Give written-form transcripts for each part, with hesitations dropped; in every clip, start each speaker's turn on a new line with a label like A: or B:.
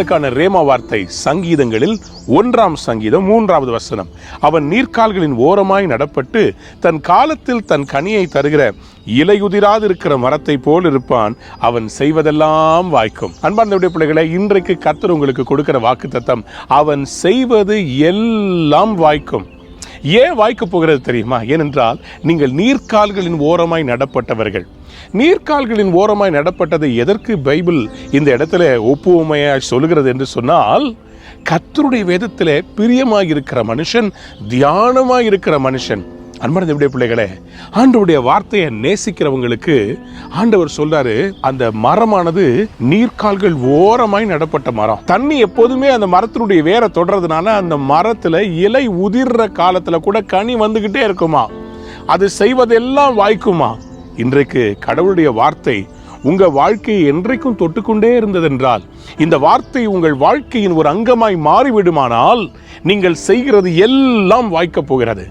A: நாளுக்கான ரேமா வார்த்தை சங்கீதங்களில் 1 சங்கீதம் 3வது வசனம். அவன் நீர்க்கால்களின் ஓரமாய் நடப்பட்டு தன் காலத்தில் தன் கனியை தருகிற இலையுதிராது இருக்கிற மரத்தை போல் இருப்பான், அவன் செய்வதெல்லாம் வாய்க்கும். அன்பார்ந்த பிள்ளைகளை, இன்றைக்கு கர்த்தர் உங்களுக்கு கொடுக்கிற வாக்குத்தத்தம், அவன் செய்வது எல்லாம் வாய்க்கும். ஏன் வாய்க்க போகிறது தெரியுமா? ஏனென்றால் நீங்கள் நீர்க்கால்களின் ஓரமாய் நடப்பட்டவர்கள். நீர்க்கால்களின் ஓரமாய் நடப்பட்டதை எதற்கு பைபிள் இந்த இடத்துல ஒப்புமையாய் சொல்லுகிறது என்று சொன்னால், கர்த்தருடைய வேதத்திலே பிரியமாய் இருக்கிற மனுஷன், தியானமாய் இருக்கிற மனுஷன். அன்பார்ந்த பிள்ளைகளே, ஆண்டவருடைய வார்த்தையை நேசிக்கிறவங்களுக்கு ஆண்டவர் சொல்றாரு, அந்த மரமானது நீர்க்கால்கள் ஓரமாய் நடப்பட்ட மரம். தண்ணி எப்போதுமே அந்த மரத்தினுடைய வேரை தொடர்றதுனால அந்த மரத்துல இலை உதிர்ற காலத்துல கூட கனி வந்துகிட்டே இருக்குமா, அது செய்வதெல்லாம் வாய்க்குமா. இன்றைக்கு கடவுளுடைய வார்த்தை உங்க வாழ்க்கையை என்றைக்கும் தொட்டுக்கொண்டே இருந்ததென்றால், இந்த வார்த்தை உங்கள் வாழ்க்கையின் ஒரு அங்கமாய் மாறிவிடுமானால், நீங்கள் செய்கிறது எல்லாம் வாய்க்க போகிறது.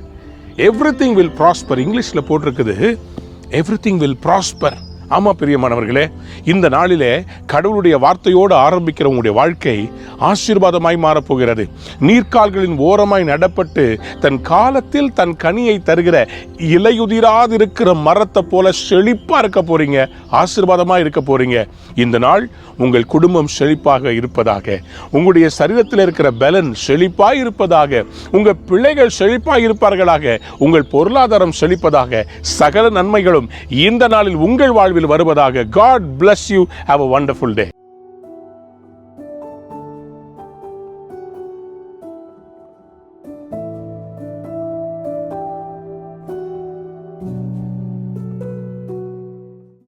A: Everything will prosper. இங்கிலீஷ்ல போட்டிருக்குது எவ்ரிதிங் வில் ப்ராஸ்பர். ஆமா பிரியமானவர்களே, இந்த நாளிலே கடவுளுடைய வார்த்தையோடு ஆரம்பிக்கிற உங்களுடைய வாழ்க்கை ஆசீர்வாதமாய் மாறப்போகிறது. நீர்க்கால்களின் ஓரமாய் நடப்பட்டு தன் காலத்தில் தன் கனியை தருகிற இலையுதிராது இருக்கிற மரத்தை போல செழிப்பா இருக்க போறீங்க, ஆசீர்வாதமா இருக்க போறீங்க. இந்த நாள் உங்கள் குடும்பம் செழிப்பாக இருப்பதாக, உங்களுடைய சரீரத்தில் இருக்கிற பலன் செழிப்பாய் இருப்பதாக, உங்க பிள்ளைகள் செழிப்பாய் இருப்பார்களாக, உங்கள் பொருளாதாரம் செழிப்பதாக, சகல நன்மைகளும் இந்த நாளில் உங்கள் வாழ்வில் வருவதாக. God bless you. Have a wonderful day.